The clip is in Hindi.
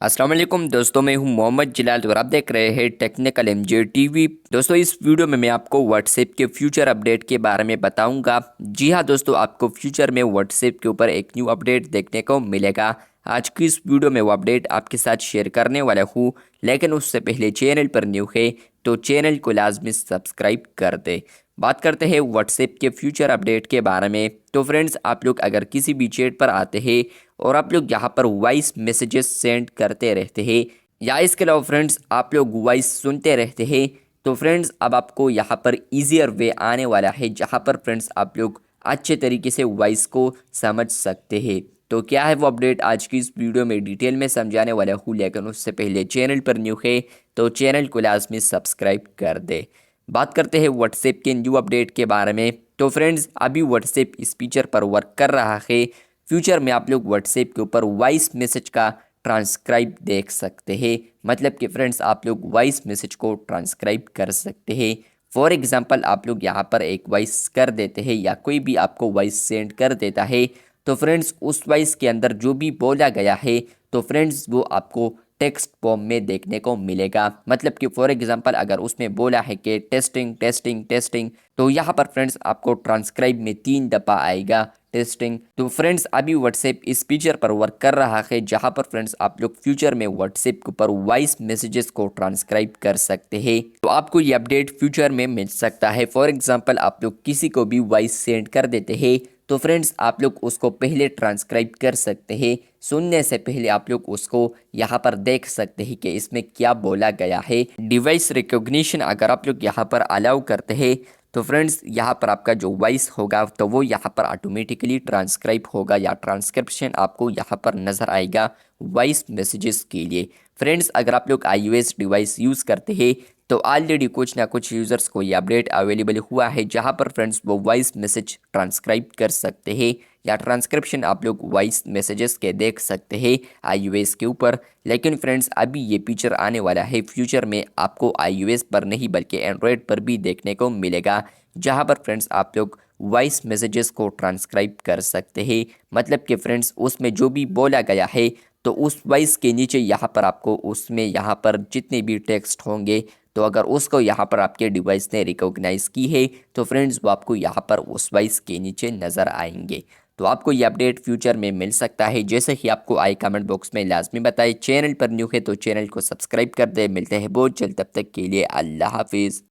अस्सलाम वालेकुम दोस्तों, मैं हूं मोहम्मद जलाल और आप देख रहे हैं टेक्निकल एमजे टीवी। दोस्तों, इस वीडियो में मैं आपको व्हाट्सएप के फ्यूचर अपडेट के बारे में बताऊंगा। जी हां दोस्तों, आपको फ्यूचर में व्हाट्सएप के ऊपर एक न्यू अपडेट देखने को मिलेगा। आज की इस वीडियो में वो अपडेट आपके साथ शेयर करने वाला हूं, लेकिन उससे पहले चैनल पर न्यू है तो चैनल को लाजमी सब्सक्राइब कर दे। बात करते हैं व्हाट्सएप के फ्यूचर अपडेट के बारे में। तो फ्रेंड्स, आप लोग अगर किसी भी चैट पर आते हैं और आप लोग यहाँ पर वॉइस मैसेजेस सेंड करते रहते हैं, या इसके अलावा फ्रेंड्स आप लोग वॉइस सुनते रहते हैं, तो फ्रेंड्स अब आपको यहाँ पर ईजियर वे आने वाला है, जहाँ पर फ्रेंड्स आप लोग अच्छे तरीके से वॉइस को समझ सकते हैं। तो क्या है वो अपडेट, आज की इस वीडियो में डिटेल में समझाने वाला हूँ, लेकिन उससे पहले चैनल पर न्यू है तो चैनल को लाजमी सब्सक्राइब कर दे। बात करते हैं व्हाट्सएप के न्यू अपडेट के बारे में। तो फ्रेंड्स, अभी व्हाट्सएप इस फीचर पर वर्क कर रहा है। फ्यूचर में आप लोग व्हाट्सएप के ऊपर वॉइस मैसेज का ट्रांसक्राइब देख सकते हैं। मतलब कि फ्रेंड्स आप लोग वॉइस मैसेज को ट्रांसक्राइब कर सकते हैं। फॉर एग्जांपल, आप लोग यहाँ पर एक वॉइस कर देते हैं या कोई भी आपको वॉइस सेंड कर देता है, तो फ्रेंड्स उस वॉइस के अंदर जो भी बोला गया है तो फ्रेंड्स वो आपको टेक्स्ट फॉर्म में देखने को मिलेगा। मतलब कि फॉर एग्जांपल, अगर उसमें बोला है कि टेस्टिंग टेस्टिंग टेस्टिंग, तो यहाँ पर फ्रेंड्स आपको ट्रांसक्राइब में 3 दफ़ा आएगा टेस्टिंग। तो फ्रेंड्स अभी व्हाट्सएप इस फीचर पर वर्क कर रहा है, जहाँ पर फ्रेंड्स आप लोग फ्यूचर में व्हाट्सएप के ऊपर वॉइस मैसेजेस को ट्रांसक्राइब कर सकते हैं। तो आपको ये अपडेट फ्यूचर में मिल सकता है। फॉर एग्जांपल, आप लोग किसी को भी वॉइस सेंड कर देते हैं, तो फ्रेंड्स आप लोग उसको पहले ट्रांसक्राइब कर सकते हैं। सुनने से पहले आप लोग उसको यहाँ पर देख सकते हैं कि इसमें क्या बोला गया है। डिवाइस रिकॉग्निशन अगर आप लोग यहाँ पर अलाउ करते हैं, तो फ्रेंड्स यहाँ पर आपका जो वॉइस होगा तो वो यहाँ पर ऑटोमेटिकली ट्रांसक्राइब होगा, या ट्रांसक्रिप्शन आपको यहाँ पर नज़र आएगा वॉइस मैसेजेस के लिए। फ्रेंड्स, अगर आप लोग iOS डिवाइस यूज़ करते हैं तो ऑलरेडी कुछ ना कुछ यूज़र्स को ये अपडेट अवेलेबल हुआ है, जहाँ पर फ्रेंड्स वो वॉइस मैसेज ट्रांसक्राइब कर सकते हैं, या ट्रांसक्रिप्शन आप लोग वॉइस मैसेजेस के देख सकते हैं iOS के ऊपर। लेकिन फ्रेंड्स अभी ये फीचर आने वाला है फ्यूचर में, आपको iOS पर नहीं बल्कि एंड्रॉयड पर भी देखने को मिलेगा, जहाँ पर फ्रेंड्स आप लोग वॉइस मैसेजेस को ट्रांसक्राइब कर सकते हैं। मतलब कि फ्रेंड्स उसमें जो भी बोला गया है तो उस वॉइस के नीचे यहाँ पर आपको उसमें यहाँ पर जितने भी टेक्स्ट होंगे, तो अगर उसको यहाँ पर आपके डिवाइस ने रिकॉग्नाइज की है तो फ्रेंड्स वो आपको यहाँ पर उस वॉइस के नीचे नज़र आएंगे। तो आपको ये अपडेट फ्यूचर में मिल सकता है। जैसे ही आपको आई कमेंट बॉक्स में लाजमी बताए। चैनल पर न्यू है तो चैनल को सब्सक्राइब कर दे। मिलते हैं बहुत जल्द, तब तक के लिए अल्लाह हाफिज़।